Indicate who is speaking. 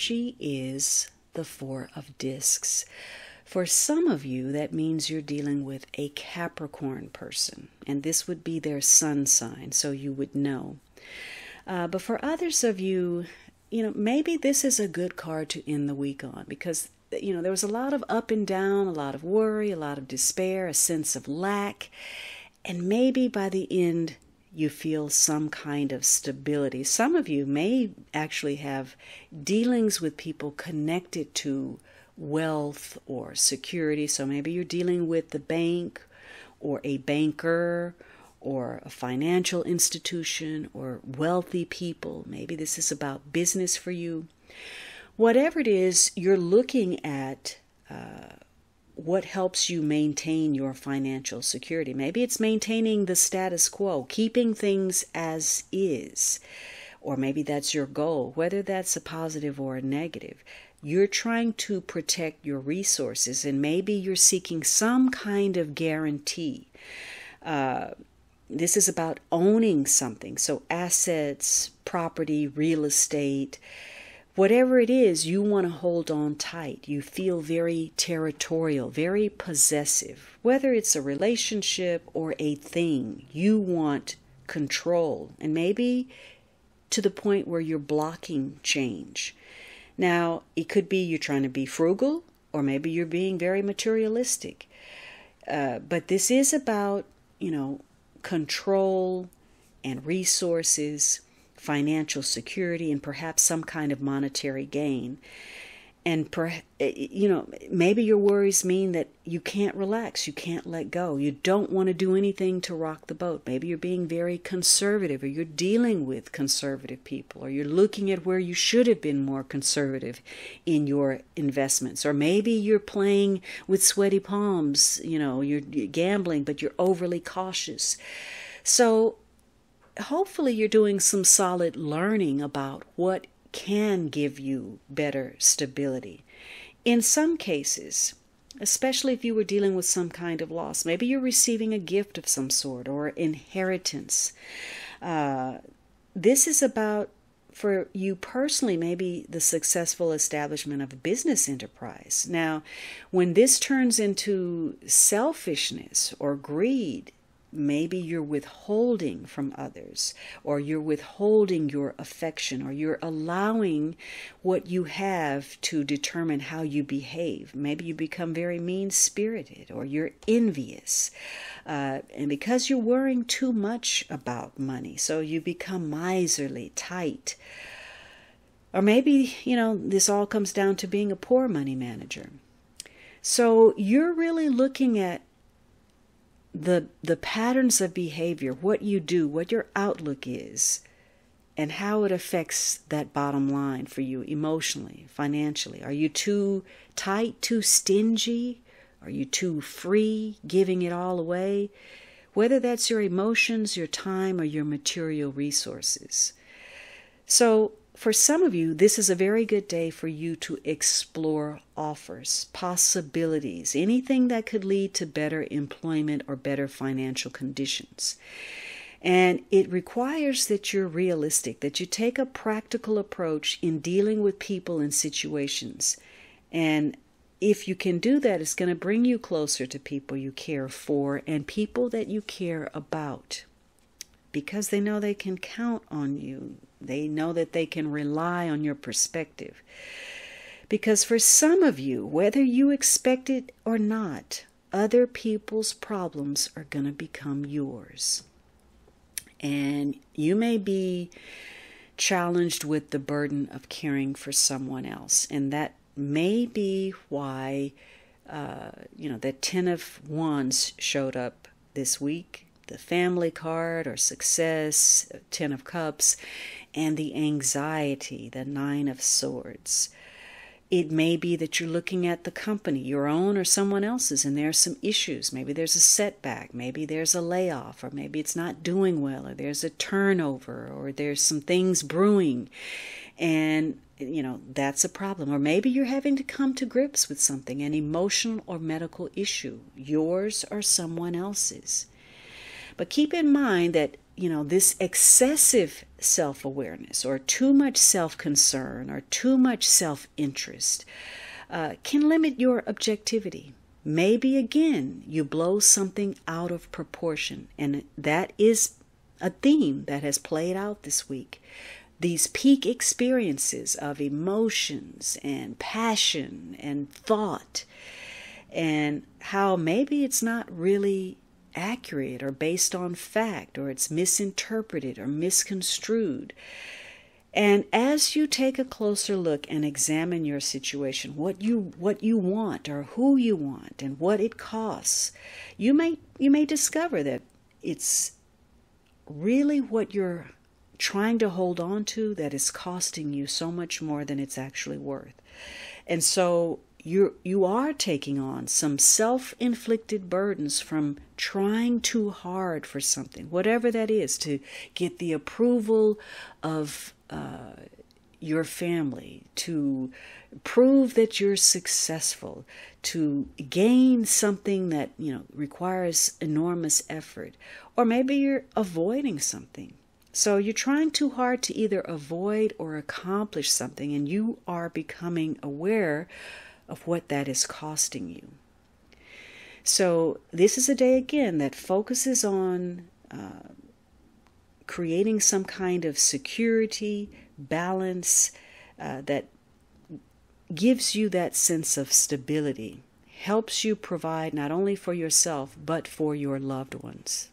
Speaker 1: energy is the Four of Discs. For some of you, that means you're dealing with a Capricorn person, and this would be their sun sign, so you would know. But for others of you, maybe this is a good card to end the week on, because, there was a lot of up and down, a lot of worry, a lot of despair, a sense of lack, and maybe by the end, you feel some kind of stability. Some of you may actually have dealings with people connected to wealth or security. So maybe you're dealing with the bank or a banker or a financial institution or wealthy people. Maybe this is about business for you. Whatever it is, you're looking at what helps you maintain your financial security. Maybe it's maintaining the status quo, keeping things as is, or maybe that's your goal, whether that's a positive or a negative. You're trying to protect your resources, and maybe you're seeking some kind of guarantee. This is about owning something, so assets, property, real estate, whatever it is, you want to hold on tight. You feel very territorial, very possessive. Whether it's a relationship or a thing, you want control. And maybe to the point where you're blocking change. Now, it could be you're trying to be frugal, or maybe you're being very materialistic. But this is about, control and resources, financial security, and perhaps some kind of monetary gain. And maybe your worries mean that you can't relax, you can't let go, you don't want to do anything to rock the boat. Maybe you're being very conservative, or you're dealing with conservative people, or you're looking at where you should have been more conservative in your investments. Or maybe you're playing with sweaty palms, you're gambling, but you're overly cautious. So hopefully you're doing some solid learning about what can give you better stability. In some cases, especially if you were dealing with some kind of loss, maybe you're receiving a gift of some sort or inheritance. This is about, for you personally, maybe the successful establishment of a business enterprise. Now, when this turns into selfishness or greed, maybe you're withholding from others, or you're withholding your affection, or you're allowing what you have to determine how you behave. Maybe you become very mean-spirited, or you're envious. And because you're worrying too much about money, so you become miserly, tight. Or maybe, this all comes down to being a poor money manager. So you're really looking at the patterns of behavior, what you do, what your outlook is, and how it affects that bottom line for you emotionally, financially. Are you too tight, too stingy? Are you too free, giving it all away? Whether that's your emotions, your time, or your material resources. So for some of you, this is a very good day for you to explore offers, possibilities, anything that could lead to better employment or better financial conditions. And it requires that you're realistic, that you take a practical approach in dealing with people and situations. And if you can do that, it's going to bring you closer to people you care for and people that you care about, because they know they can count on you. They know that they can rely on your perspective. Because for some of you, whether you expect it or not, other people's problems are going to become yours. And you may be challenged with the burden of caring for someone else. And that may be why, the 10 of Wands showed up this week. The family card, or success, 10 of Cups, and the anxiety, the 9 of Swords. It may be that you're looking at the company, your own or someone else's, and there's some issues. Maybe there's a setback, maybe there's a layoff, or maybe it's not doing well, or there's a turnover, or there's some things brewing. And, that's a problem. Or maybe you're having to come to grips with something, an emotional or medical issue, yours or someone else's. But keep in mind that, this excessive self-awareness or too much self-concern or too much self-interest can limit your objectivity. Maybe again, you blow something out of proportion, and that is a theme that has played out this week. These peak experiences of emotions and passion and thought, and how maybe it's not really accurate or based on fact, or it's misinterpreted or misconstrued. And as you take a closer look and examine your situation, what you want or who you want and what it costs, you may discover that it's really what you're trying to hold on to that is costing you so much more than it's actually worth. And so you are taking on some self-inflicted burdens from trying too hard for something, whatever that is, to get the approval of your family, to prove that you're successful, to gain something that requires enormous effort, or maybe you're avoiding something. So you're trying too hard to either avoid or accomplish something, and you are becoming aware of what that is costing you. So this is a day again that focuses on creating some kind of security, balance, that gives you that sense of stability, helps you provide not only for yourself, but for your loved ones.